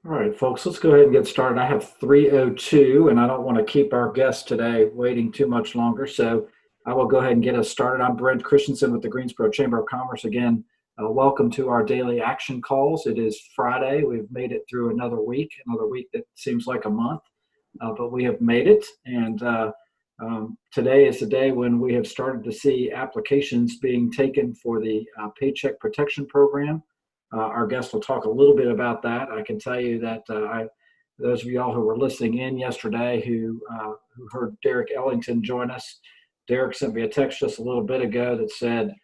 All right, folks, let's go ahead and get started. I have 3:02, and I don't want to keep our guest today waiting too much longer, so I will go ahead and get us started. I'm Brent Christensen with the Greensboro Chamber of Commerce. Again, welcome to our daily action calls. It is Friday. We've made it through another week that seems like a month, but we have made it. And today is the day when we have started to see applications being taken for the Paycheck Protection Program. Our guest will talk a little bit about that. I can tell you that those of y'all who were listening in yesterday who heard Derek Ellington join us, Derek sent me a text just a little bit ago that said,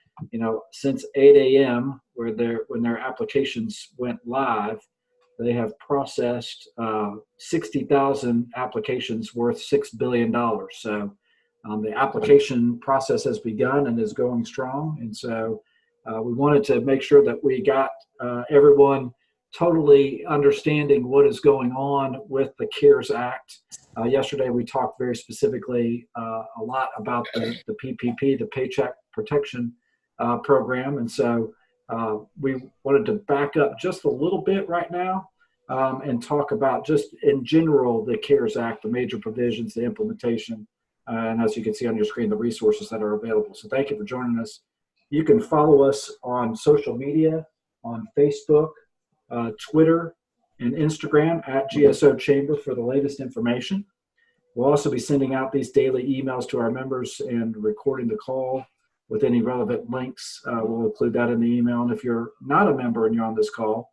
since 8 a.m., when their applications went live, they have processed 60,000 applications worth $6 billion. So the application process has begun and is going strong. And so we wanted to make sure that we got everyone totally understanding what is going on with the CARES Act. Yesterday, we talked very specifically a lot about the PPP, the Paycheck Protection Program. And so we wanted to back up just a little bit right now and talk about just in general the CARES Act, the major provisions, the implementation, and as you can see on your screen, the resources that are available. So thank you for joining us. You can follow us on social media, on Facebook, Twitter, and Instagram at GSO Chamber for the latest information. We'll also be sending out these daily emails to our members and recording the call with any relevant links. We'll include that in the email. And if you're not a member and you're on this call,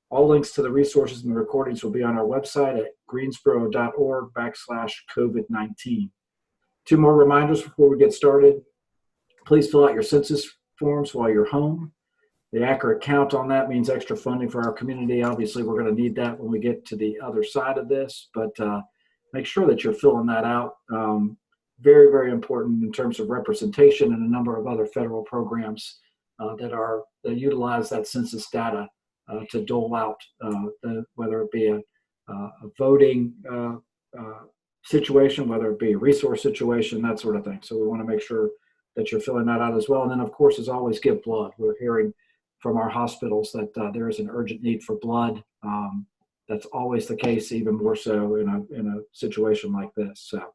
all links to the resources and the recordings will be on our website at greensboro.org/COVID-19. Two more reminders before we get started. Please fill out your census forms while you're home. The accurate count on that means extra funding for our community. Obviously, we're going to need that when we get to the other side of this, but make sure that you're filling that out. Very, very important in terms of representation and a number of other federal programs that utilize that census data to dole out, whether it be a voting situation, whether it be a resource situation, that sort of thing. So we want to make sure that you're filling that out as well. And then, of course, as always, give blood. We're hearing from our hospitals that there is an urgent need for blood. That's always the case, even more so in a situation like this. So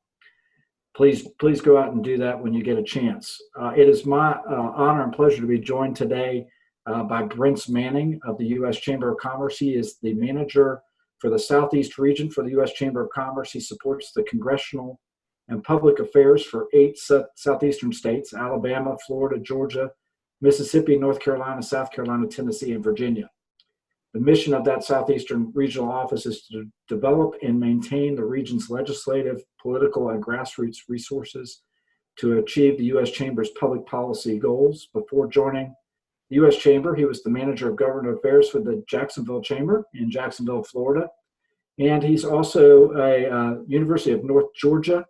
please go out and do that when you get a chance. It is my honor and pleasure to be joined today by Brince Manning of the U.S. Chamber of Commerce. He is the manager for the Southeast region for the U.S. Chamber of Commerce. He supports the congressional and public affairs for 8 Southeastern states: Alabama, Florida, Georgia, Mississippi, North Carolina, South Carolina, Tennessee, and Virginia. The mission of that Southeastern Regional Office is to develop and maintain the region's legislative, political, and grassroots resources to achieve the U.S. Chamber's public policy goals. Before joining the U.S. Chamber, he was the manager of government affairs for the Jacksonville Chamber in Jacksonville, Florida. And he's also a University of North Georgia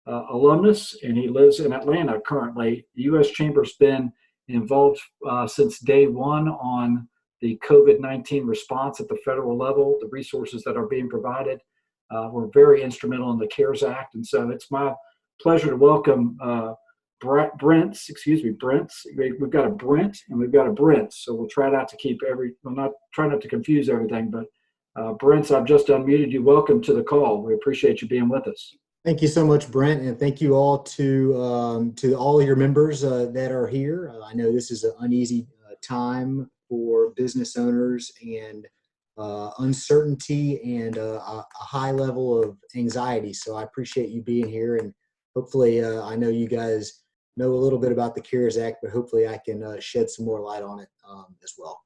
alumnus, and he lives in Atlanta currently. The U.S. Chamber's been involved since day one on the COVID-19 response at the federal level. The resources that are being provided were very instrumental in the CARES Act, and so it's my pleasure to welcome Brince. We've got a Brent and we've got a Brince, so we'll try not to confuse everything, but Brince, I've just unmuted you. Welcome to the call. We appreciate you being with us. Thank you so much, Brent, and thank you all to all your members that are here. I know this is an uneasy time for business owners, and uncertainty and a high level of anxiety. So I appreciate you being here, and hopefully I know you guys know a little bit about the CARES Act, but hopefully I can shed some more light on it as well.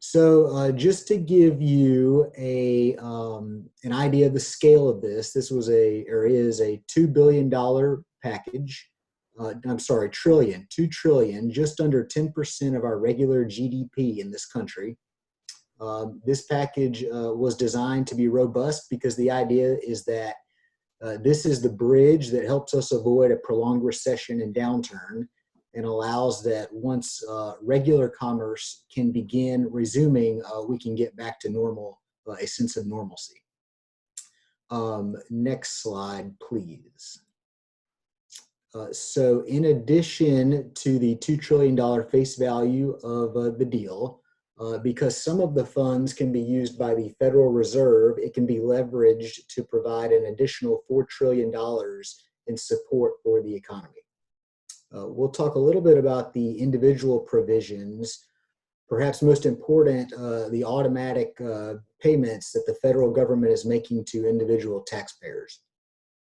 So just to give you an idea of the scale of this, this is a $2 billion package. Trillion, 2 trillion, just under 10% of our regular GDP in this country. This package was designed to be robust because the idea is that this is the bridge that helps us avoid a prolonged recession and downturn, and allows that once regular commerce can begin resuming, we can get back to normal, a sense of normalcy. Next slide, please. So in addition to the $2 trillion face value of the deal, because some of the funds can be used by the Federal Reserve. It can be leveraged to provide an additional $4 trillion in support for the economy. We'll talk a little bit about the individual provisions. Perhaps most important, the automatic payments that the federal government is making to individual taxpayers.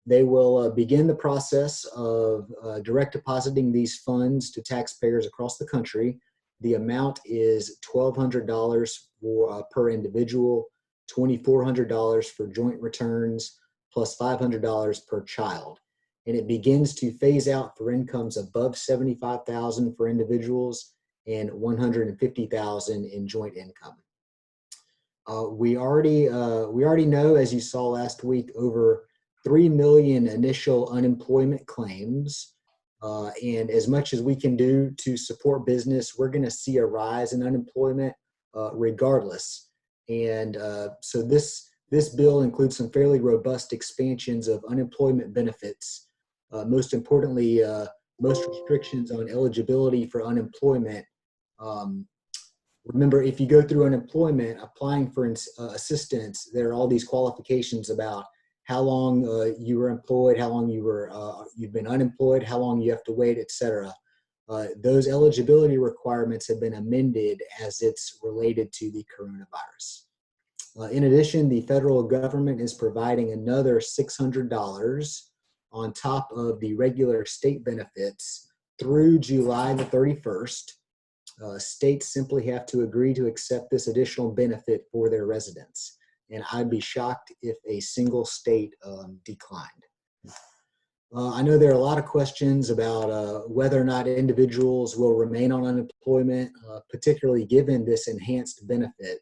They will begin the process of direct depositing these funds to taxpayers across the country. The amount is $1,200 per individual, $2,400 for joint returns, plus $500 per child. And it begins to phase out for incomes above $75,000 for individuals and $150,000 in joint income. We already know, as you saw last week, over 3 million initial unemployment claims. And as much as we can do to support business, we're going to see a rise in unemployment regardless. And so this bill includes some fairly robust expansions of unemployment benefits. Most importantly, most restrictions on eligibility for unemployment. Remember, if you go through unemployment, applying for assistance, there are all these qualifications about how long you were employed, how long you've been unemployed, how long you have to wait, etc. Those eligibility requirements have been amended as it's related to the coronavirus. In addition, the federal government is providing another $600 on top of the regular state benefits through July the 31st. States simply have to agree to accept this additional benefit for their residents. And I'd be shocked if a single state declined. I know there are a lot of questions about whether or not individuals will remain on unemployment, particularly given this enhanced benefit.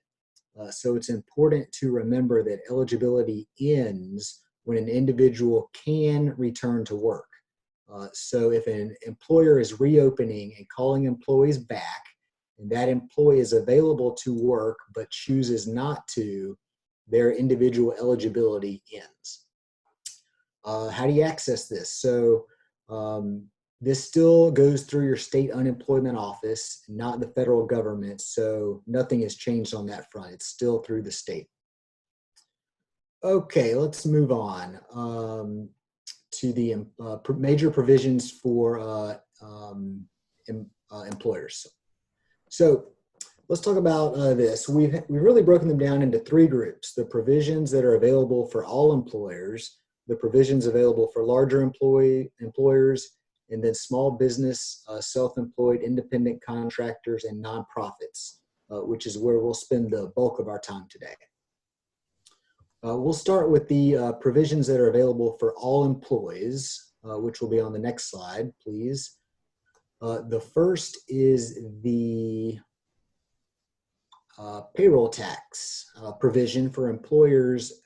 So it's important to remember that eligibility ends when an individual can return to work. So if an employer is reopening and calling employees back, and that employee is available to work but chooses not to, their individual eligibility ends. How do you access this? So this still goes through your state unemployment office, not the federal government. So nothing has changed on that front. It's still through the state. Okay, let's move on to the major provisions for employers. So let's talk about this. We've really broken them down into three groups: the provisions that are available for all employers, the provisions available for larger employers, and then small business, self-employed, independent contractors, and nonprofits, which is where we'll spend the bulk of our time today. We'll start with the provisions that are available for all employees, which will be on the next slide, please. The first is the payroll tax provision for employers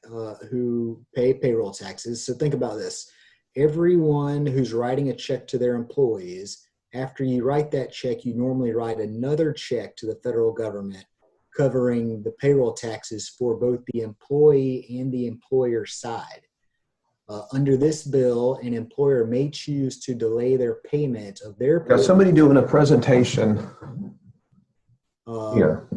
who pay payroll taxes. So think about this. Everyone who's writing a check to their employees, after you write that check, you normally write another check to the federal government covering the payroll taxes for both the employee and the employer side. Under this bill, an employer may choose to delay their payment of their payroll. Got somebody doing a presentation here.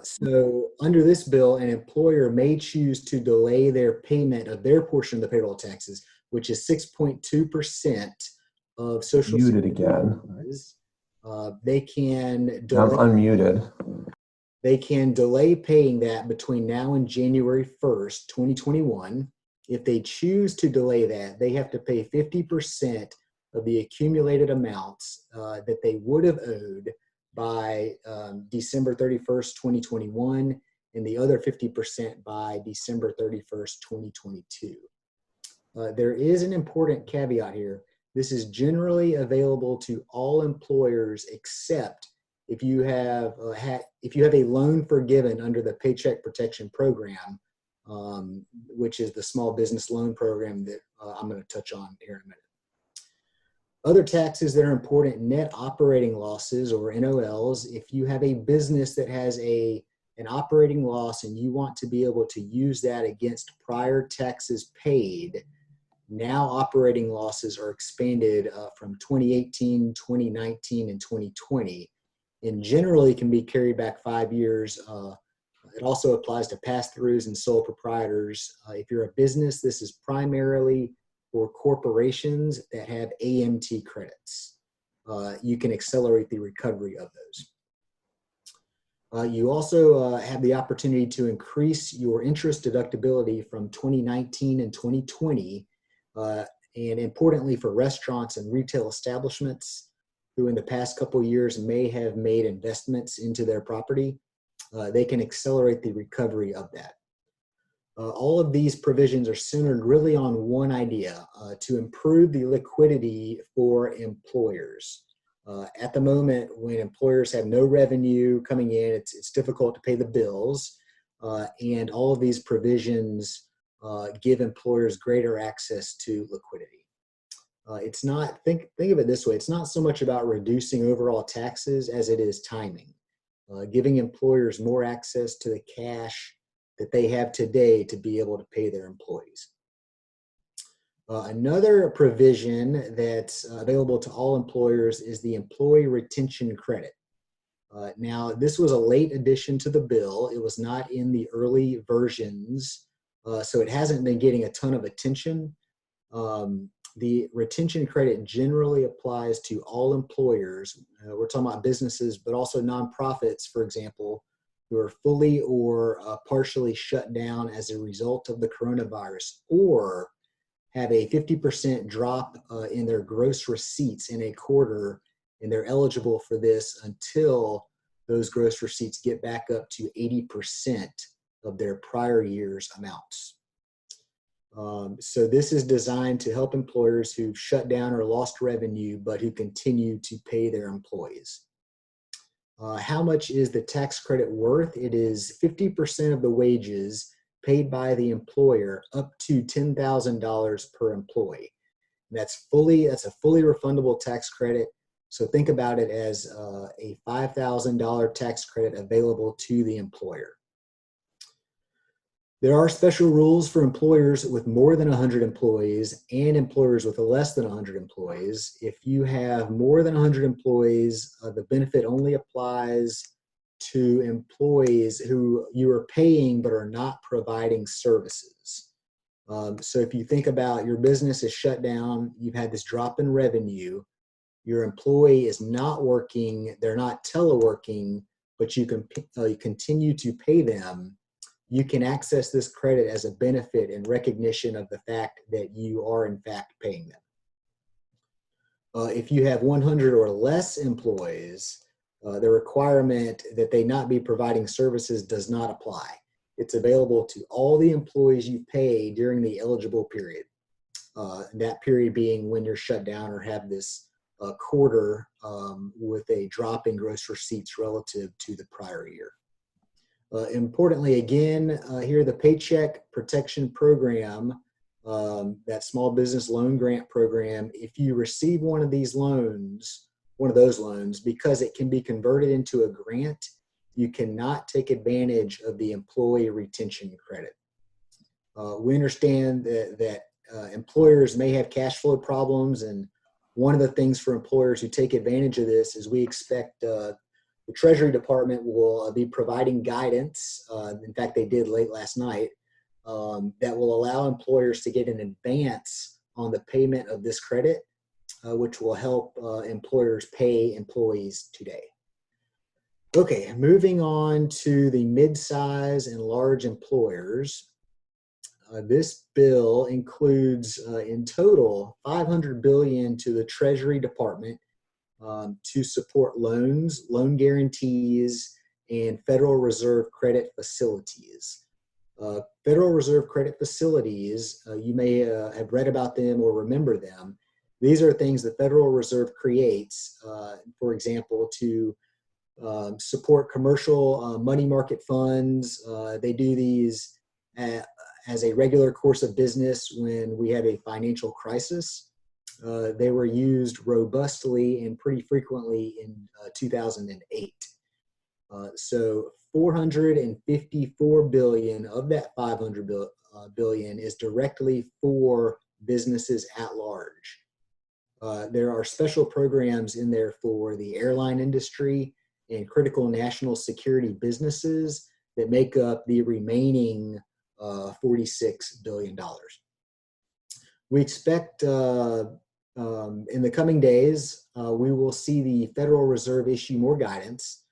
So under this bill, an employer may choose to delay their payment of their portion of the payroll taxes, which is 6.2% of Social Muted Security again. funds. They can delay, I'm unmuted. They can delay paying that between now and January 1st, 2021. If they choose to delay that, they have to pay 50% of the accumulated amounts that they would have owed by December 31st, 2021, and the other 50% by December 31st, 2022. There is an important caveat here. This is generally available to all employers except if you have a loan forgiven under the Paycheck Protection Program, which is the small business loan program that I'm going to touch on here in a minute. Other taxes that are important: net operating losses, or NOLs. If you have a business that has an operating loss and you want to be able to use that against prior taxes paid, now operating losses are expanded from 2018, 2019, and 2020. and generally can be carried back 5 years. It also applies to pass-throughs and sole proprietors. If you're a business, this is primarily for corporations that have AMT credits. You can accelerate the recovery of those. You also have the opportunity to increase your interest deductibility from 2019 and 2020, and importantly for restaurants and retail establishments who in the past couple of years may have made investments into their property. They can accelerate the recovery of that. All of these provisions are centered really on one idea, to improve the liquidity for employers. At the moment, when employers have no revenue coming in, it's difficult to pay the bills, and all of these provisions give employers greater access to liquidity. It's not, think of it this way, it's not so much about reducing overall taxes as it is timing. Giving employers more access to the cash that they have today to be able to pay their employees. Another provision that's available to all employers is the Employee Retention Credit. Now, this was a late addition to the bill. It was not in the early versions, so it hasn't been getting a ton of attention. The retention credit generally applies to all employers. We're talking about businesses, but also nonprofits, for example, who are fully or partially shut down as a result of the coronavirus, or have a 50% drop in their gross receipts in a quarter, and they're eligible for this until those gross receipts get back up to 80% of their prior year's amounts. So this is designed to help employers who've shut down or lost revenue, but who continue to pay their employees. How much is the tax credit worth? It is 50% of the wages paid by the employer up to $10,000 per employee. That's a fully refundable tax credit. So think about it as a $5,000 tax credit available to the employer. There are special rules for employers with more than 100 employees and employers with less than 100 employees. If you have more than 100 employees, the benefit only applies to employees who you are paying but are not providing services. So if you think about your business is shut down, you've had this drop in revenue, your employee is not working, they're not teleworking, but you can continue to pay them, you can access this credit as a benefit in recognition of the fact that you are in fact paying them. If you have 100 or less employees, the requirement that they not be providing services does not apply. It's available to all the employees you pay during the eligible period. That period being when you're shut down or have this quarter with a drop in gross receipts relative to the prior year. Importantly, again, here the Paycheck Protection Program, that small business loan grant program, if you receive one of those loans, because it can be converted into a grant, you cannot take advantage of the Employee Retention Credit. We understand that employers may have cash flow problems, and one of the things for employers who take advantage of this is we expect the Treasury Department will be providing guidance, in fact they did late last night, that will allow employers to get an advance on the payment of this credit, which will help employers pay employees today. Okay, moving on to the mid-size and large employers. This bill includes in total $500 billion to the Treasury Department to support loans, loan guarantees, and Federal Reserve credit facilities. Federal Reserve credit facilities, you may have read about them or remember them. These are things the Federal Reserve creates, for example, to support commercial money market funds. They do these as a regular course of business when we have a financial crisis. They were used robustly and pretty frequently in 2008. So $454 billion of that $500 billion is directly for businesses at large. There are special programs in there for the airline industry and critical national security businesses that make up the remaining $46 billion. We expect in the coming days, we will see the Federal Reserve issue more guidance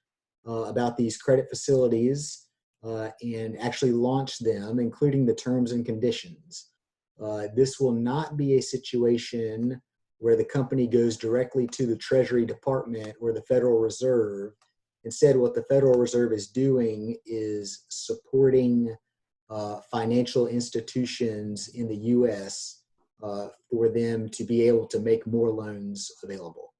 about these credit facilities and actually launch them, including the terms and conditions. This will not be a situation where the company goes directly to the Treasury Department or the Federal Reserve. Instead, what the Federal Reserve is doing is supporting financial institutions in the U.S. For them to be able to make more loans available.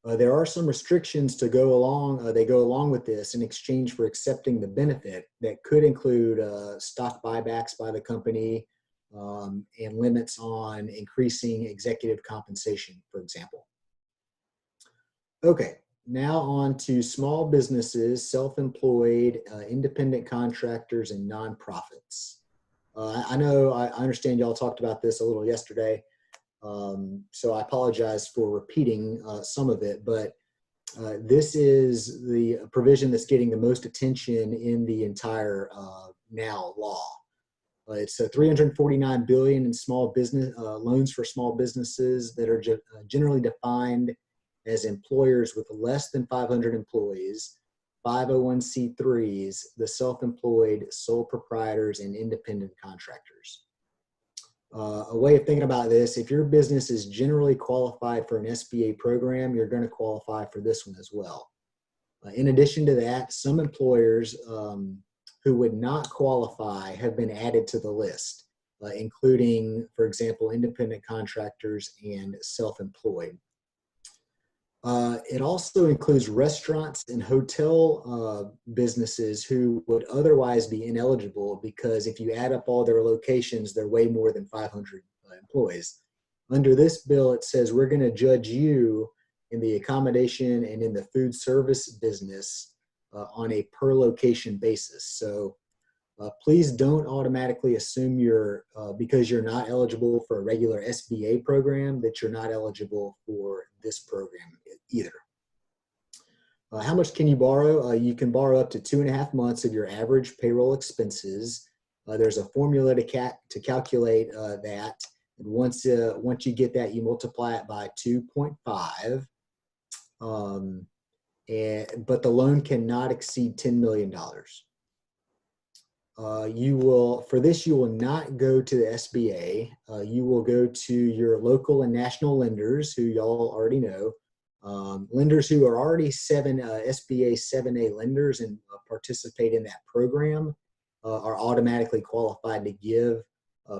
There are some restrictions to go along. They go along with this in exchange for accepting the benefit that could include stock buybacks by the company and limits on increasing executive compensation, for example. Okay, now on to small businesses, self-employed, independent contractors, and nonprofits. I understand y'all talked about this a little yesterday, so I apologize for repeating some of it, but this is the provision that's getting the most attention in the entire now law. It's $349 billion in small business loans for small businesses that are generally defined as employers with less than 500 employees, 501c3s, the self-employed, sole proprietors, and independent contractors. A way of thinking about this, if your business is generally qualified for an SBA program, you're going to qualify for this one as well. In addition to that, some employers who would not qualify have been added to the list, including, for example, independent contractors and self-employed. It also includes restaurants and hotel businesses who would otherwise be ineligible because if you add up all their locations, they're way more than 500 employees. Under this bill, it says we're going to judge you in the accommodation and in the food service business on a per location basis. So please don't automatically assume because you're not eligible for a regular SBA program that you're not eligible for this program either. How much can you borrow? You can borrow up to 2.5 months of your average payroll expenses. There's a formula to calculate that. And once you get that, you multiply it by 2.5. But the loan cannot exceed $10 million. You will not go to the SBA. You will go to your local and national lenders who y'all already know. Lenders who are already SBA 7A lenders and participate in that program are automatically qualified to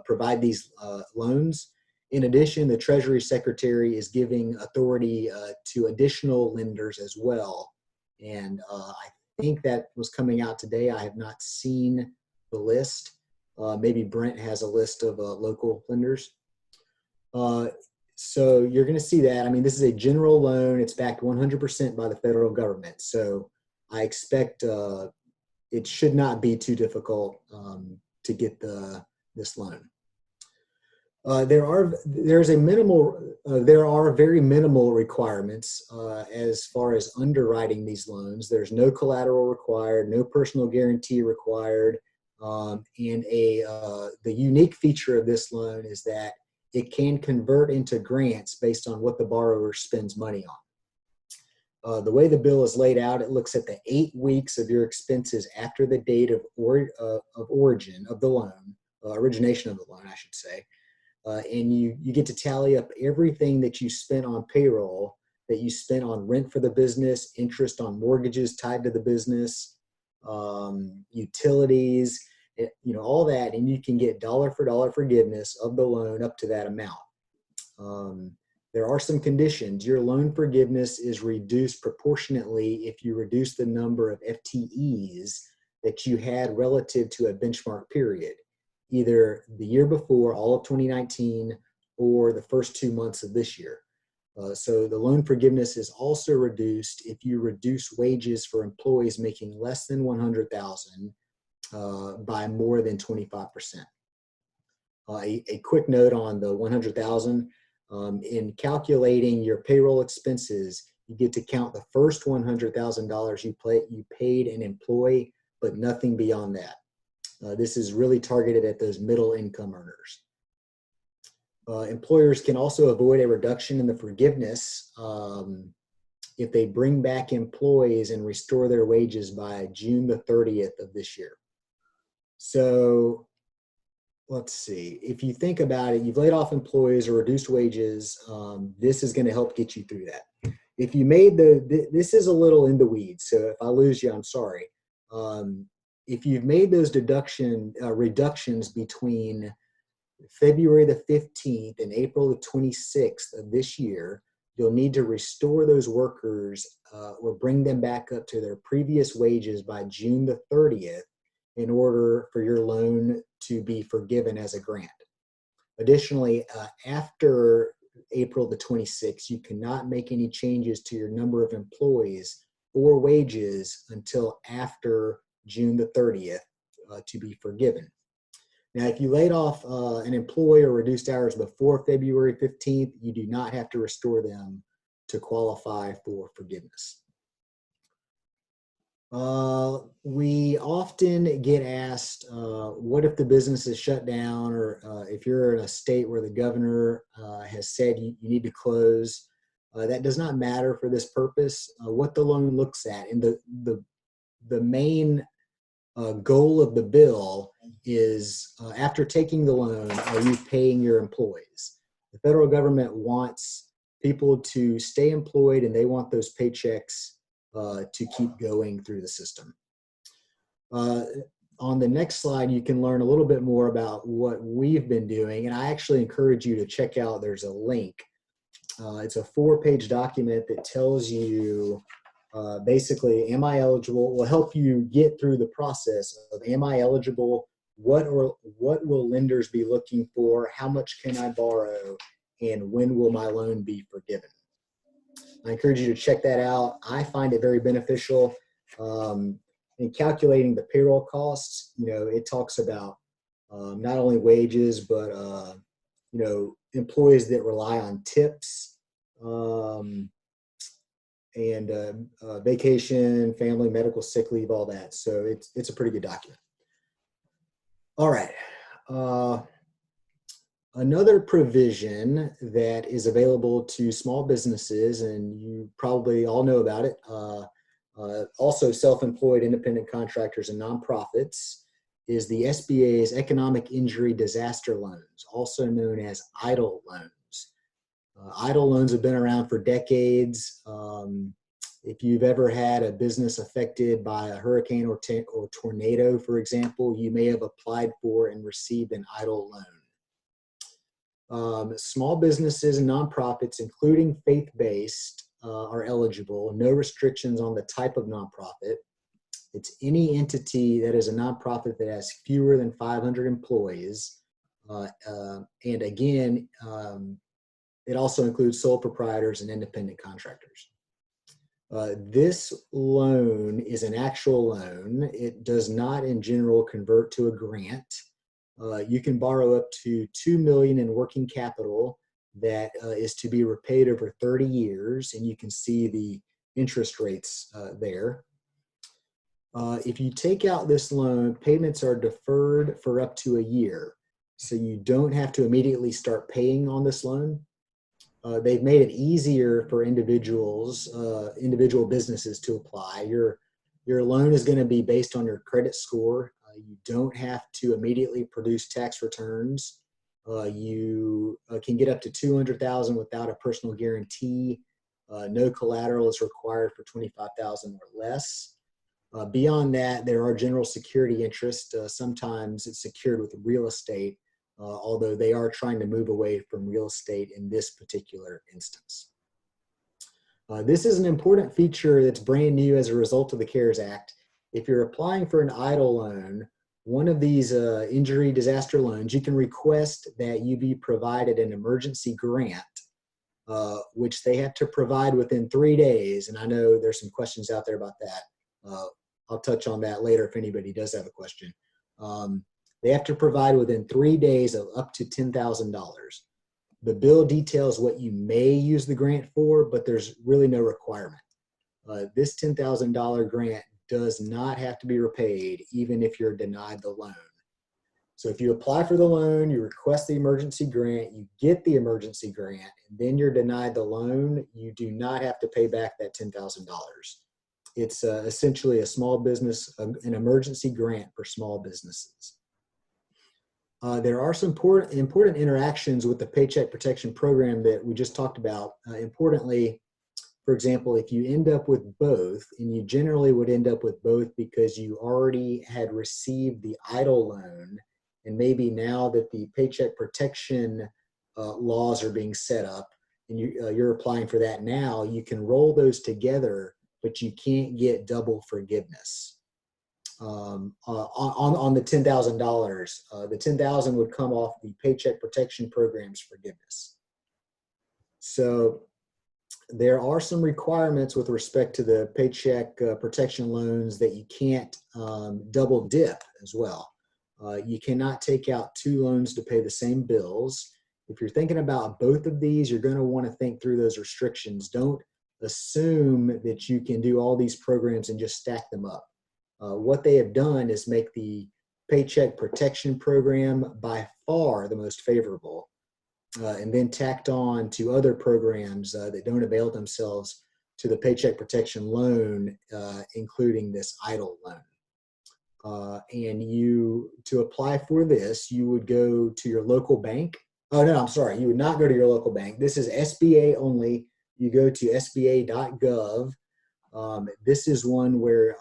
provide these loans. In addition, the Treasury Secretary is giving authority to additional lenders as well. And I think that was coming out today. I have not seen the list. Maybe Brent has a list of local lenders. So you're going to see that. I mean, this is a general loan. It's backed 100% by the federal government. So I expect it should not be too difficult to get this loan. There are very minimal requirements as far as underwriting these loans. There's no collateral required, no personal guarantee required, and the unique feature of this loan is that it can convert into grants based on what the borrower spends money on. The way the bill is laid out, it looks at the 8 weeks of your expenses after the date of origin of the loan, origination of the loan, I should say. And you get to tally up everything that you spent on payroll, that you spent on rent for the business, interest on mortgages tied to the business, utilities, all that, and you can get dollar for dollar forgiveness of the loan up to that amount. There are some conditions. Your loan forgiveness is reduced proportionately if you reduce the number of FTEs that you had relative to a benchmark period, either the year before, all of 2019, or the first 2 months of this year. So the loan forgiveness is also reduced if you reduce wages for employees making less than $100,000 by more than 25%. A quick note on the $100,000. In calculating your payroll expenses, you get to count the first $100,000 you paid an employee, but nothing beyond that. This is really targeted at those middle income earners. Employers can also avoid a reduction in the forgiveness if they bring back employees and restore their wages by June the 30th of this year. So let's see, if you think about it, you've laid off employees or reduced wages, this is going to help get you through that. If you made this is a little in the weeds, so if I lose you, I'm sorry. If you've made those reductions between February the 15th and April the 26th of this year, you'll need to restore those workers or bring them back up to their previous wages by June the 30th in order for your loan to be forgiven as a grant. Additionally, after April the 26th, you cannot make any changes to your number of employees or wages until after June the 30th to be forgiven. Now, if you laid off an employee or reduced hours before February 15th, you do not have to restore them to qualify for forgiveness. We often get asked, what if the business is shut down, or if you're in a state where the governor has said you need to close. That does not matter for this purpose. What the loan looks at, and the main goal of the bill is, after taking the loan, are you paying your employees? The federal government wants people to stay employed, and they want those paychecks to keep going through the system. On the next slide, you can learn a little bit more about what we've been doing, and I actually encourage you to check out, there's a link. It's a 4-page document that tells you basically, am I eligible? Will help you get through the process of, am I eligible? What will lenders be looking for? How much can I borrow? And when will my loan be forgiven? I encourage you to check that out. I find it very beneficial. In calculating the payroll costs, it talks about not only wages, but employees that rely on tips, and vacation, family, medical, sick leave, all that. So it's a pretty good document. All right. Another provision that is available to small businesses, and you probably all know about it, also self-employed independent contractors and nonprofits, is the SBA's Economic Injury Disaster Loans, also known as EIDL loans. EIDL loans have been around for decades. If you've ever had a business affected by a hurricane or tornado, for example, you may have applied for and received an EIDL loan. Small businesses and nonprofits, including faith-based, are eligible. No restrictions on the type of nonprofit. It's any entity that is a nonprofit that has fewer than 500 employees. And again, it also includes sole proprietors and independent contractors. This loan is an actual loan. It does not, in general, convert to a grant. You can borrow up to $2 million in working capital that is to be repaid over 30 years, and you can see the interest rates there. If you take out this loan, payments are deferred for up to a year, so you don't have to immediately start paying on this loan. They've made it easier for individual businesses to apply. Your loan is going to be based on your credit score. You don't have to immediately produce tax returns. You can get up to $200,000 without a personal guarantee. No collateral is required for $25,000 or less. Beyond that, there are general security interests. Sometimes it's secured with real estate, although they are trying to move away from real estate in this particular instance. This is an important feature that's brand new as a result of the CARES Act. If you're applying for an EIDL loan, one of these injury disaster loans, you can request that you be provided an emergency grant, which they have to provide within 3 days. And I know there's some questions out there about that. I'll touch on that later if anybody does have a question. They have to provide within 3 days of up to $10,000. The bill details what you may use the grant for, but there's really no requirement. This $10,000 grant does not have to be repaid, even if you're denied the loan. So if you apply for the loan, you request the emergency grant, you get the emergency grant, and then you're denied the loan, you do not have to pay back that $10,000. It's essentially a small business, an emergency grant for small businesses. There are some important interactions with the Paycheck Protection Program that we just talked about. Importantly, for example, if you end up with both, and you generally would end up with both because you already had received the EIDL loan, and maybe now that the Paycheck Protection laws are being set up, and you're applying for that now, you can roll those together, but you can't get double forgiveness. On the $10,000, the $10,000 would come off the Paycheck Protection Program's forgiveness. So there are some requirements with respect to the Paycheck Protection loans that you can't double dip as well. You cannot take out two loans to pay the same bills. If you're thinking about both of these, you're going to want to think through those restrictions. Don't assume that you can do all these programs and just stack them up. What they have done is make the Paycheck Protection Program by far the most favorable, and then tacked on to other programs that don't avail themselves to the Paycheck Protection loan, including this EIDL loan. And to apply for this, you would go to your local bank. Oh, no, I'm sorry. You would not go to your local bank. This is SBA only. You go to sba.gov. This is one where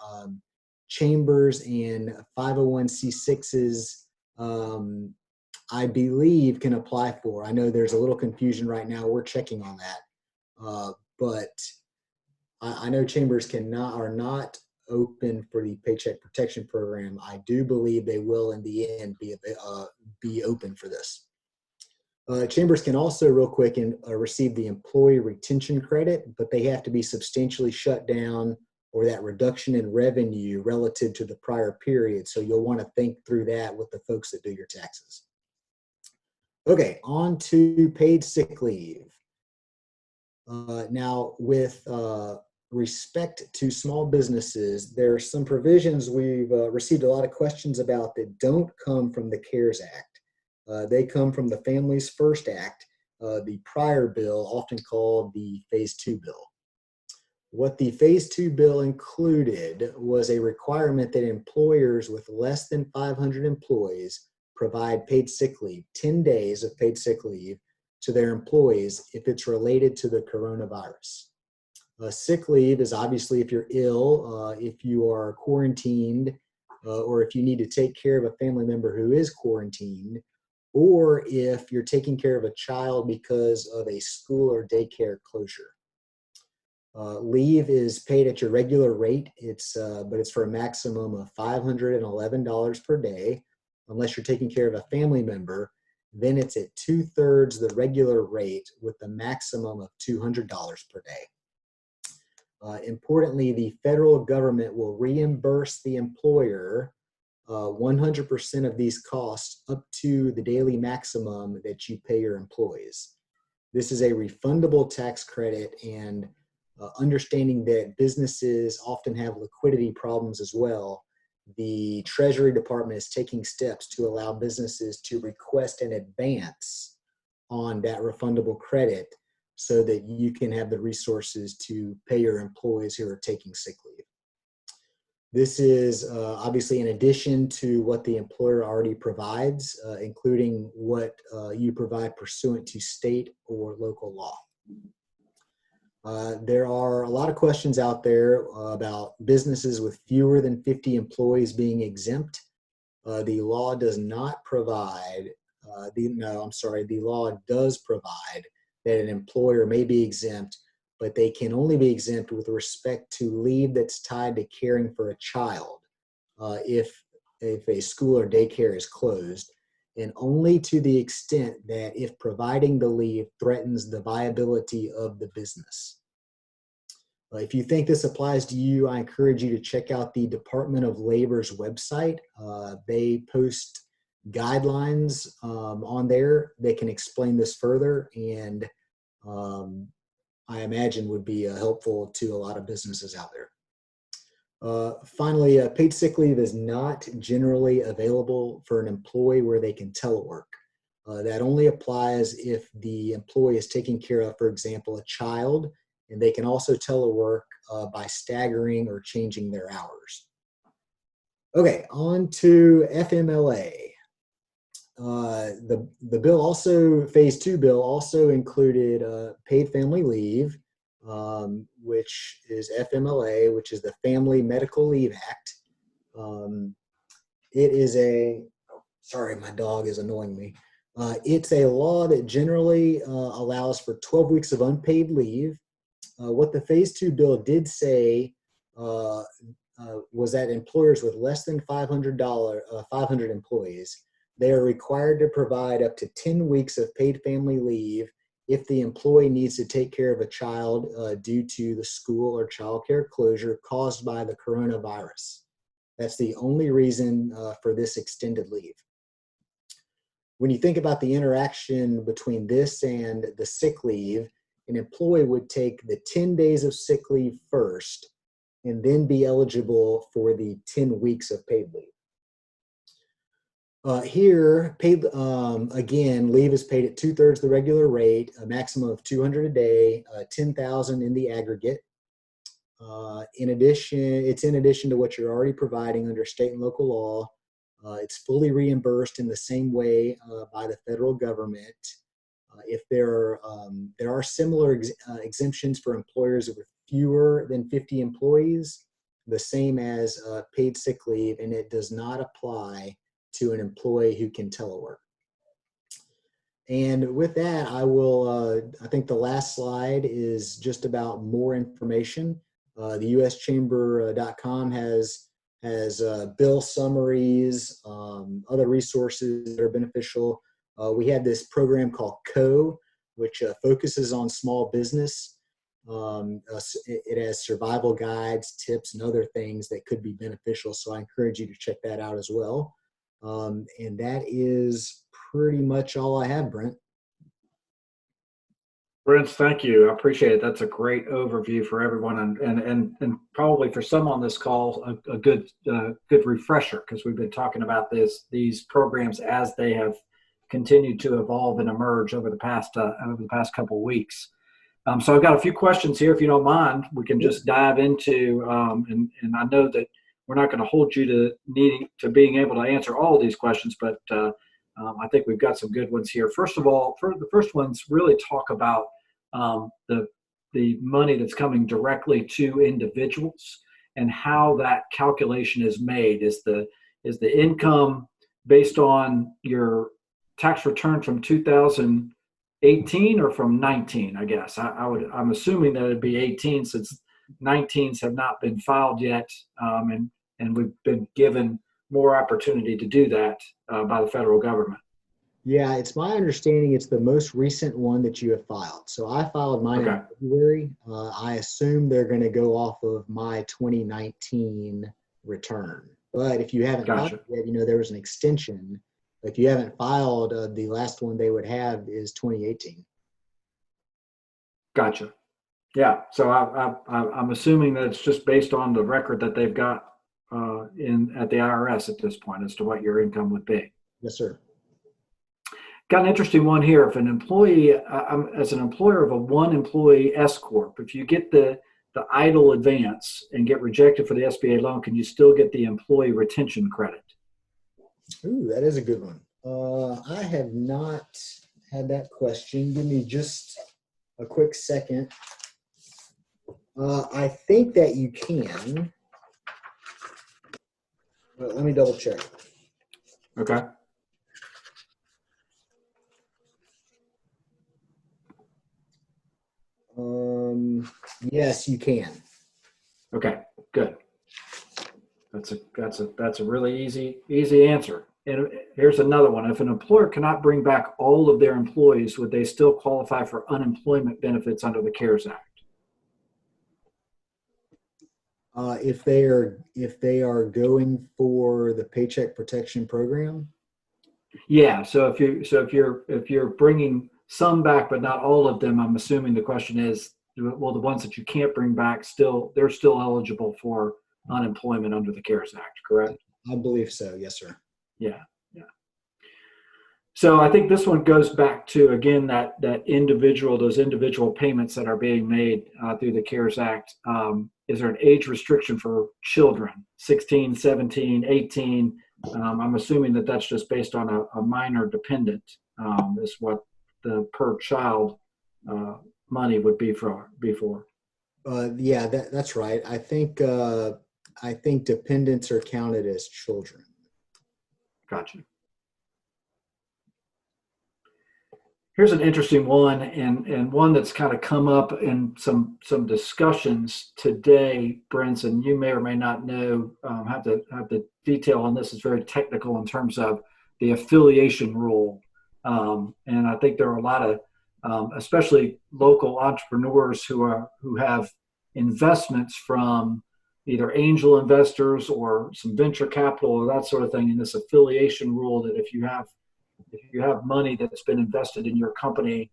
chambers and 501c6s, I believe, can apply for. I know there's a little confusion right now. We're checking on that. But I know chambers are not open for the Paycheck Protection Program. I do believe they will in the end be open for this. Chambers can also real quick receive the employee retention credit, but they have to be substantially shut down or that reduction in revenue relative to the prior period. So you'll want to think through that with the folks that do your taxes. Okay, on to paid sick leave. Now, with respect to small businesses, there are some provisions we've received a lot of questions about that don't come from the CARES Act. They come from the Families First Act, the prior bill, often called the Phase 2 bill. What the Phase 2 bill included was a requirement that employers with less than 500 employees provide paid sick leave, 10 days of paid sick leave to their employees if it's related to the coronavirus. Sick leave is obviously if you're ill, if you are quarantined, or if you need to take care of a family member who is quarantined, or if you're taking care of a child because of a school or daycare closure. Leave is paid at your regular rate. But it's for a maximum of $511 per day. Unless you're taking care of a family member, then it's at 2/3 the regular rate with a maximum of $200 per day. Importantly, the federal government will reimburse the employer 100% of these costs up to the daily maximum that you pay your employees. This is a refundable tax credit, and understanding that businesses often have liquidity problems as well, the Treasury Department is taking steps to allow businesses to request an advance on that refundable credit so that you can have the resources to pay your employees who are taking sick leave. This is obviously in addition to what the employer already provides, including what you provide pursuant to state or local law. There are a lot of questions out there about businesses with fewer than 50 employees being exempt. The law does not provide, the law does provide that an employer may be exempt, but they can only be exempt with respect to leave that's tied to caring for a child if a school or daycare is closed, and only to the extent that if providing the leave threatens the viability of the business. If you think this applies to you, I encourage you to check out the Department of Labor's website. They post guidelines on there that can explain this further, and I imagine would be helpful to a lot of businesses out there. Finally, paid sick leave is not generally available for an employee where they can telework. That only applies if the employee is taking care of, for example, a child, and they can also telework by staggering or changing their hours. Okay, on to FMLA. The bill also, phase 2 bill also included paid family leave, which is FMLA, which is the Family Medical Leave Act. It is sorry, my dog is annoying me. It's a law that generally allows for 12 weeks of unpaid leave. What the phase 2 bill did say was that employers with less than 500 employees, they are required to provide up to 10 weeks of paid family leave if the employee needs to take care of a child due to the school or childcare closure caused by the coronavirus. That's the only reason for this extended leave. When you think about the interaction between this and the sick leave, an employee would take the 10 days of sick leave first and then be eligible for the 10 weeks of paid leave. Here, paid again, leave is paid at 2/3 the regular rate, a maximum of $200 a day, $10,000 in the aggregate. In addition to what you're already providing under state and local law. It's fully reimbursed in the same way by the federal government. If there are similar exemptions for employers with fewer than 50 employees, the same as paid sick leave, and it does not apply to an employee who can telework. And with that, I think the last slide is just about more information. The uschamber.com has bill summaries, other resources that are beneficial. We have this program called CO, which focuses on small business. It has survival guides, tips, and other things that could be beneficial. So I encourage you to check that out as well. And that is pretty much all I have, Brent. Brince, thank you. I appreciate it. That's a great overview for everyone, and probably for some on this call, a good refresher, because we've been talking about these programs as they have continued to evolve and emerge over the past couple of weeks. So I've got a few questions here. If you don't mind, we can just dive into, and I know that we're not going to hold you to being able to answer all of these questions, but I think we've got some good ones here. First of all, the first ones really talk about the money that's coming directly to individuals and how that calculation is made. Is the income based on your tax return from 2018 or from 19? I guess I'm assuming that it'd be 18, since 19s have not been filed yet, and we've been given more opportunity to do that by the federal government. Yeah, it's my understanding it's the most recent one that you have filed. So I filed mine in February. I assume they're going to go off of my 2019 return. But if you haven't filed it yet, there was an extension. If you haven't filed, the last one they would have is 2018. Gotcha. Yeah. So I'm assuming that it's just based on the record that they've got at the IRS at this point as to what your income would be. Yes, sir. Got an interesting one here. If an employee, as an employer of a one employee S corp, if you get the idle advance and get rejected for the SBA loan, can you still get the employee retention credit? Ooh, that is a good one. I have not had that question. Give me just a quick second. I think that you can. But let me double check. Okay. Yes, you can. Okay, good. That's a really easy answer. And here's another one. If an employer cannot bring back all of their employees, would they still qualify for unemployment benefits under the CARES Act? If they are going for the Paycheck Protection Program? Yeah. So if you're bringing some back, but not all of them, I'm assuming the question is, well, the ones that you can't bring back they're still eligible for unemployment under the CARES Act, correct? I believe so. Yes, sir. Yeah. Yeah. So I think this one goes back to, again, those individual payments that are being made through the CARES Act. Is there an age restriction for children, 16, 17, 18? I'm assuming that that's just based on a minor dependent, is what the per child money would be for. Yeah, that's right. I think dependents are counted as children. Gotcha. Here's an interesting one, and one that's kind of come up in some discussions today, Brince, and you may or may not know. Have the detail on this. Is very technical in terms of the affiliation rule, and I think there are a lot of, especially local entrepreneurs who have investments from either angel investors or some venture capital or that sort of thing. In this affiliation rule, that if you have money that's been invested in your company,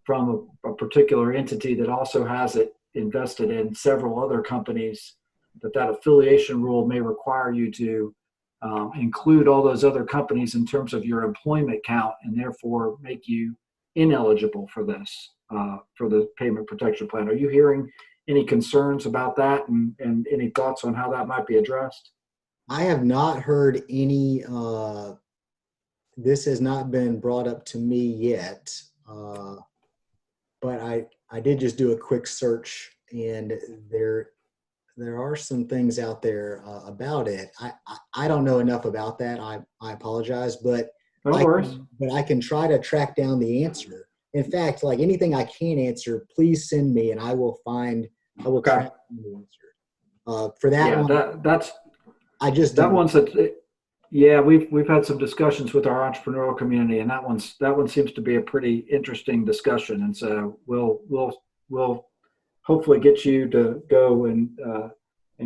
from a particular entity that also has it invested in several other companies, that affiliation rule may require you to include all those other companies in terms of your employment count, and therefore make you ineligible for this, for the payment protection plan. Are you hearing any concerns about that, and any thoughts on how that might be addressed? I have not heard any. This has not been brought up to me yet, but I did just do a quick search, and there are some things out there about it. I don't know enough about that. I apologize, but No worries. I can try to track down the answer. In fact, like anything I can answer, please send me, and I will Okay. track down the answer. For that Yeah, one, that's I just that don't. one's a, yeah, we've had some discussions with our entrepreneurial community, and that one seems to be a pretty interesting discussion. And so we'll hopefully get you to go and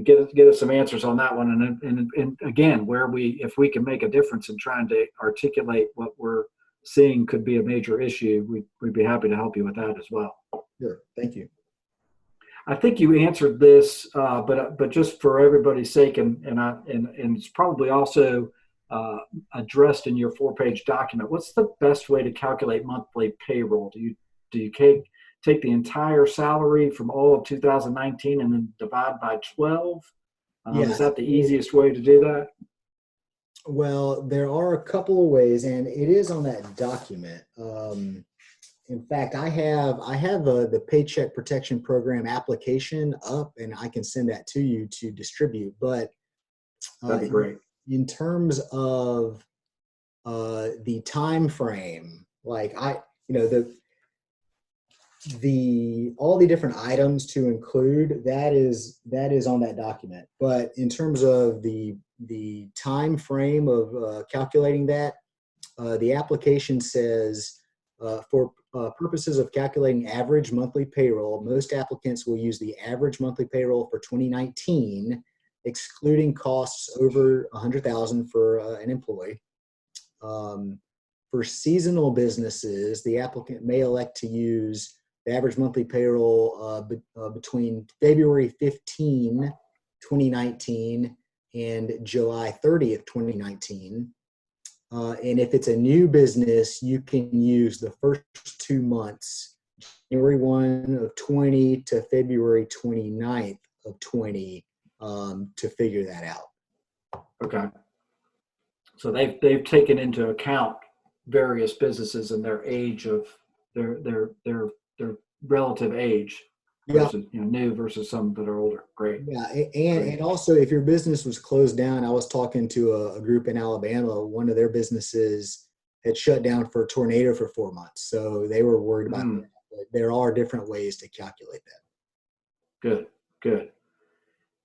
get us some answers on that one. And again, if we can make a difference in trying to articulate what we're seeing could be a major issue, we'd be happy to help you with that as well. Sure. Thank you. I think you answered this, but just for everybody's sake, and it's probably also addressed in your 4-page document. What's the best way to calculate monthly payroll? Do you take the entire salary from all of 2019 and then divide by 12? Yeah. Is that the easiest way to do that? Well, there are a couple of ways, and it is on that document. In fact, I have the Paycheck Protection Program application up, and I can send that to you to distribute. But That'd be great. In terms of the time frame, like all the different items to include, that is on that document. But in terms of the time frame of calculating that, the application says, for purposes of calculating average monthly payroll, most applicants will use the average monthly payroll for 2019, excluding costs over $100,000 for an employee. For seasonal businesses, the applicant may elect to use the average monthly payroll between February 15, 2019 and July 30th, 2019. And if it's a new business, you can use the first 2 months, January 1 of 20 to February 29th of 20, to figure that out. Okay. So they've taken into account various businesses and their age of their relative age versus new versus some that are older. Great. Yeah, and also if your business was closed down, I was talking to a group in Alabama. One of their businesses had shut down for a tornado for 4 months, so they were worried about that. But there are different ways to calculate that. Good.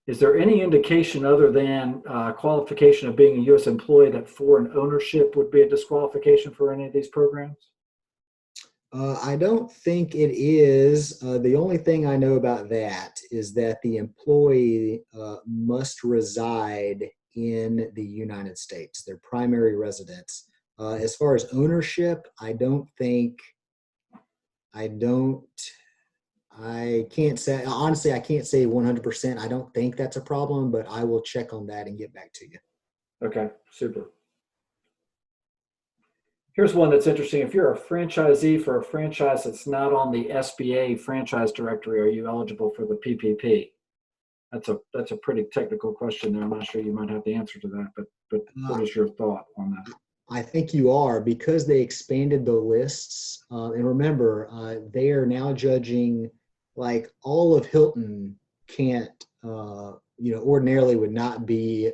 Is there any indication other than qualification of being a U.S. employee that foreign ownership would be a disqualification for any of these programs? I don't think it is. The only thing I know about that is that the employee must reside in the United States, their primary residence. As far as ownership, I can't say, honestly, I can't say 100%. I don't think that's a problem, but I will check on that and get back to you. Okay, super. Here's one that's interesting. If you're a franchisee for a franchise that's not on the SBA franchise directory, are you eligible for the PPP? That's a pretty technical question there. I'm not sure you might have the answer to that, but what is your thought on that? I think you are, because they expanded the lists. And remember, they are now judging, like, all of Hilton can't, ordinarily would not be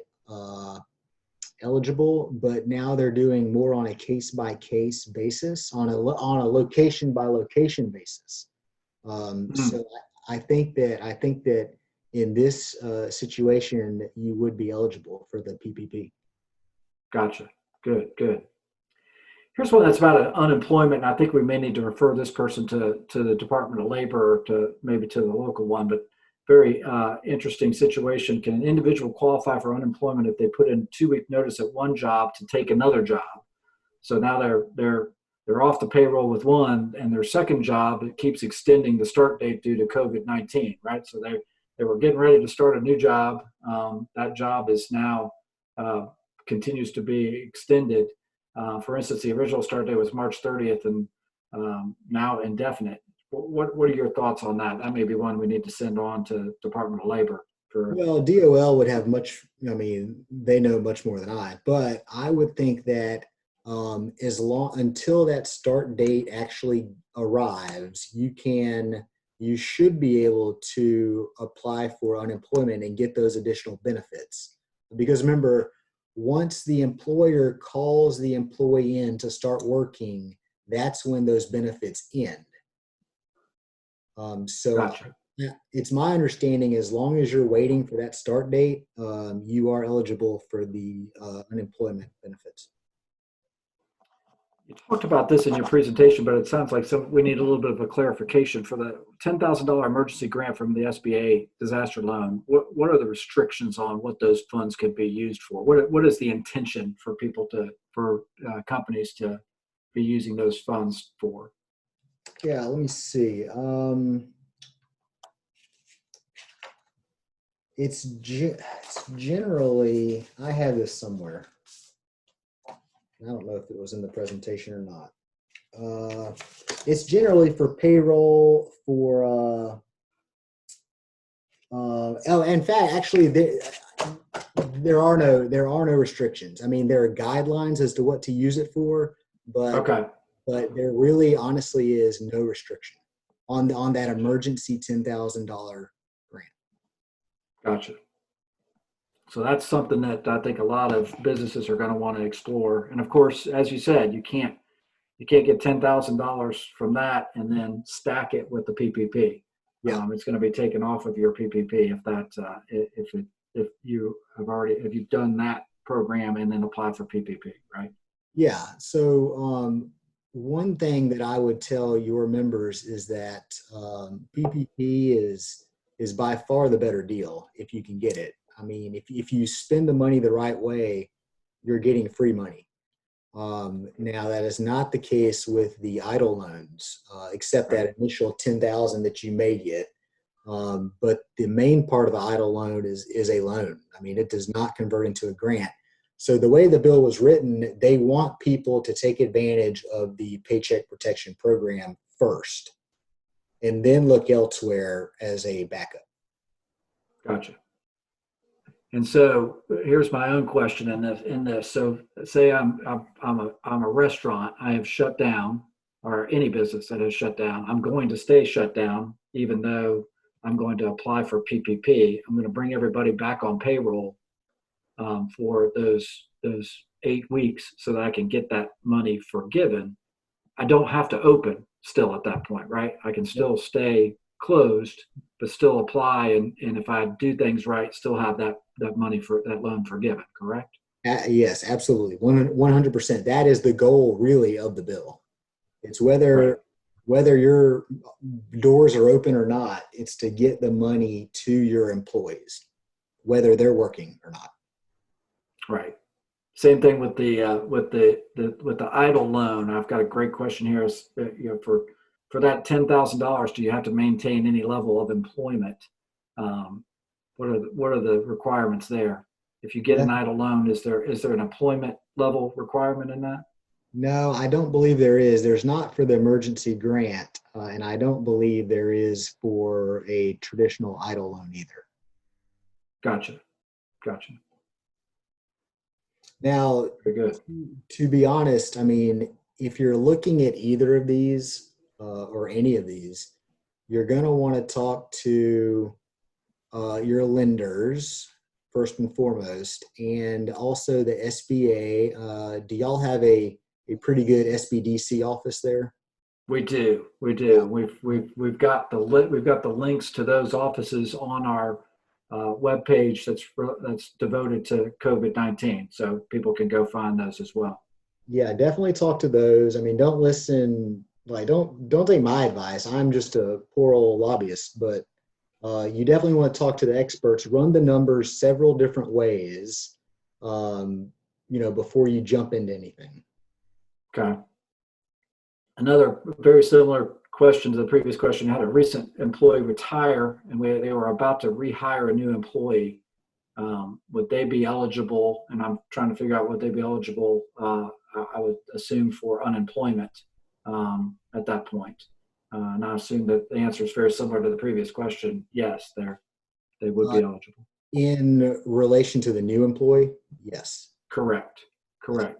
eligible, but now they're doing more on a case-by-case basis, on a location-by-location basis. So I think that in this situation, you would be eligible for the PPP. Gotcha. Good. Here's one that's about unemployment, and I think we may need to refer this person to the Department of Labor, or to maybe to the local one, but very interesting situation. Can an individual qualify for unemployment if they put in 2-week notice at one job to take another job? So now they're off the payroll with one, and their second job, it keeps extending the start date due to COVID-19, right? So they were getting ready to start a new job. That job is now continues to be extended. For instance, the original start date was March 30th, and now indefinite. What are your thoughts on that? That may be one we need to send on to Department of Labor. Well, DOL would have they know much more than I, but I would think that until that start date actually arrives, you should be able to apply for unemployment and get those additional benefits. Because remember, once the employer calls the employee in to start working, that's when those benefits end. Gotcha. It's my understanding, as long as you're waiting for that start date, you are eligible for the unemployment benefits. You talked about this in your presentation, but it sounds like we need a little bit of a clarification for the $10,000 emergency grant from the SBA disaster loan. What are the restrictions on what those funds can be used for? What is the intention for companies to be using those funds for? Yeah, let me see. It's generally, I have this somewhere. I don't know if it was in the presentation or not. It's generally for payroll, for in fact, actually, there are no restrictions. I mean, there are guidelines as to what to use it for, but there really, honestly, is no restriction on that emergency $10,000 grant. Gotcha. So that's something that I think a lot of businesses are going to want to explore. And of course, as you said, you can't get $10,000 from that and then stack it with the PPP. Yeah, it's going to be taken off of your PPP if you've done that program and then apply for PPP, right? Yeah. So one thing that I would tell your members is that PPP is by far the better deal if you can get it. I mean, if you spend the money the right way, you're getting free money. Now, that is not the case with the EIDL loans, except that initial $10,000 that you may get. But the main part of the EIDL loan is a loan. I mean, it does not convert into a grant. So the way the bill was written, they want people to take advantage of the Paycheck Protection Program first, and then look elsewhere as a backup. Gotcha. And so here's my own question in this. So say I'm a restaurant, I have shut down, or any business that has shut down. I'm going to stay shut down, even though I'm going to apply for PPP. I'm going to bring everybody back on payroll for those 8 weeks so that I can get that money forgiven. I don't have to open still at that point, right? I can still stay closed, but still apply, and if I do things right, still have that money for that loan forgiven, correct? Yes, absolutely. 100%. That is the goal, really, of the bill. It's whether your doors are open or not, it's to get the money to your employees, whether they're working or not. Right. Same thing with the idle loan. I've got a great question here. Is for that $10,000, do you have to maintain any level of employment? What are the requirements there? If you get an idle loan, is there an employment level requirement in that? No, I don't believe there is. There's not for the emergency grant, and I don't believe there is for a traditional idle loan either. Gotcha. Now, Very good. to be honest, I mean, if you're looking at either of these or any of these, you're going to want to talk to your lenders first and foremost, and also the SBA. Do y'all have a pretty good SBDC office there? We do. Yeah. We've got the links to those offices on our webpage that's devoted to COVID-19, so people can go find those as well. Yeah, definitely talk to those. I mean, don't listen. Like, don't take my advice. I'm just a poor old lobbyist, but you definitely want to talk to the experts. Run the numbers several different ways, before you jump into anything. Okay. Another very similar question to the previous question. I had a recent employee retire, and they were about to rehire a new employee. Would they be eligible? And I'm trying to figure out would they be eligible, I would assume, for unemployment at that point. And I assume that the answer is very similar to the previous question. Yes, they would be eligible. In relation to the new employee, yes. Correct.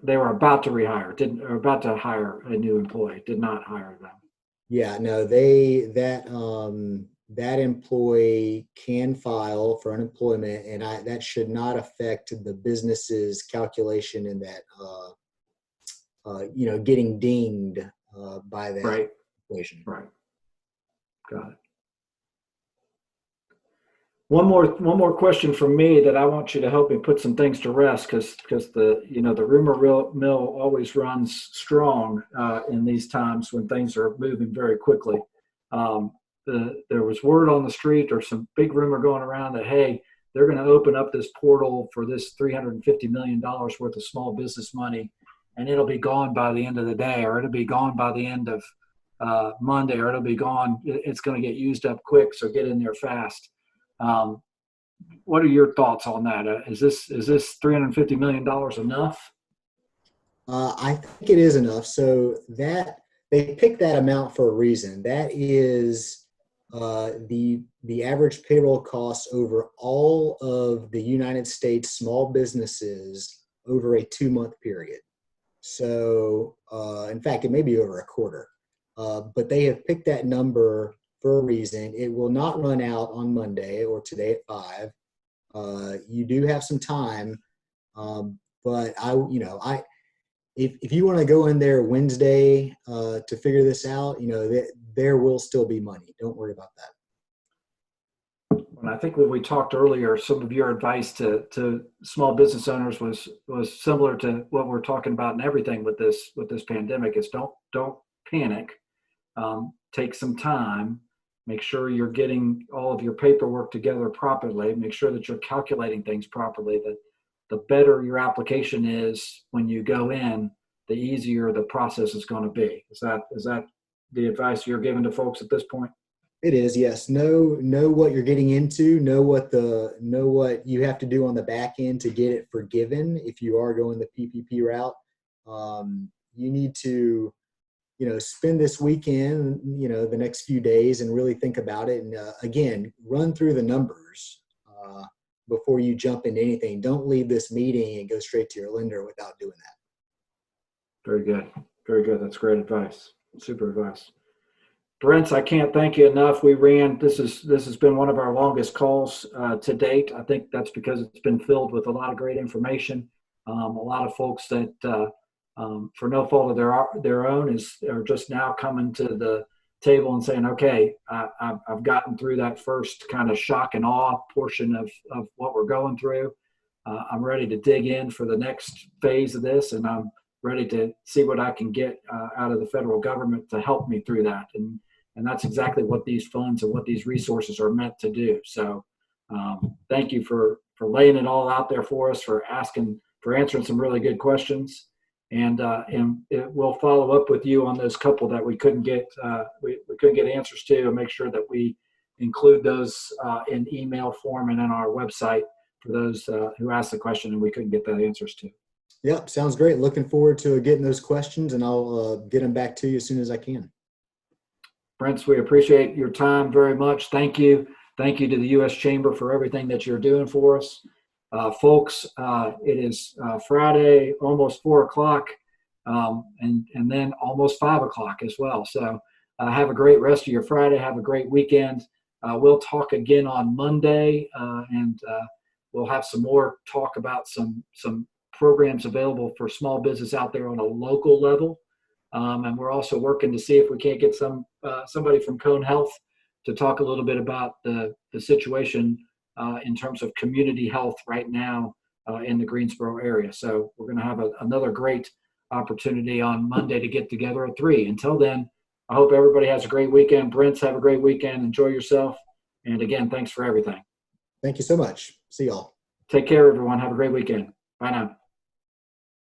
They were about to rehire, about to hire a new employee, did not hire them. Yeah, no, that employee can file for unemployment, and that should not affect the business's calculation in that, getting dinged by that equation. Right. Got it. One more question from me that I want you to help me put some things to rest, because the rumor mill always runs strong in these times when things are moving very quickly. There was word on the street, or some big rumor going around, that hey, they're going to open up this portal for this $350 million worth of small business money, and it'll be gone by the end of the day, or it'll be gone by the end of Monday, or it'll be gone. It's going to get used up quick, so get in there fast. What are your thoughts on that? Is this $350 million enough? I think it is enough. So that they picked that amount for a reason. That is the average payroll costs over all of the United States small businesses over a 2-month period. So in fact, it may be over a quarter. But they have picked that number for a reason. It will not run out on Monday or today at 5. You do have some time, but if you want to go in there Wednesday to figure this out, there will still be money. Don't worry about that. And I think when we talked earlier, some of your advice to small business owners was similar to what we're talking about and everything with this pandemic is don't panic. Take some time. Make sure you're getting all of your paperwork together properly. Make sure that you're calculating things properly. That the better your application is when you go in, the easier the process is going to be. Is that the advice you're giving to folks at this point? It is, yes. Know what you're getting into. Know what you have to do on the back end to get it forgiven. If you are going the PPP route, you need to spend this weekend, the next few days, and really think about it. And again, run through the numbers before you jump into anything. Don't leave this meeting and go straight to your lender without doing that. Very good. That's great advice. Super advice. Brince, I can't thank you enough. This has been one of our longest calls to date. I think that's because it's been filled with a lot of great information. A lot of folks that for no fault of their own are just now coming to the table and saying, okay, I've gotten through that first kind of shock and awe portion of what we're going through. I'm ready to dig in for the next phase of this, and I'm ready to see what I can get out of the federal government to help me through that. And that's exactly what these funds and what these resources are meant to do. So thank you for laying it all out there for us, for asking for answering some really good questions. And we'll follow up with you on those couple that we couldn't get we couldn't get answers to, and make sure that we include those in email form and on our website for those who asked the question and we couldn't get the answers to. Yep, sounds great. Looking forward to getting those questions, and I'll get them back to you as soon as I can. Brince, we appreciate your time very much. Thank you. Thank you to the U.S. Chamber for everything that you're doing for us. Folks, it is Friday, almost 4 o'clock, and then almost 5 o'clock as well. So have a great rest of your Friday. Have a great weekend. We'll talk again on Monday, and we'll have some more talk about some programs available for small business out there on a local level. And we're also working to see if we can't get somebody from Cone Health to talk a little bit about the situation in terms of community health right now in the Greensboro area. So we're going to have another great opportunity on Monday to get together at 3. Until then, I hope everybody has a great weekend. Brince, have a great weekend. Enjoy yourself. And again, thanks for everything. Thank you so much. See y'all. Take care, everyone. Have a great weekend. Bye now.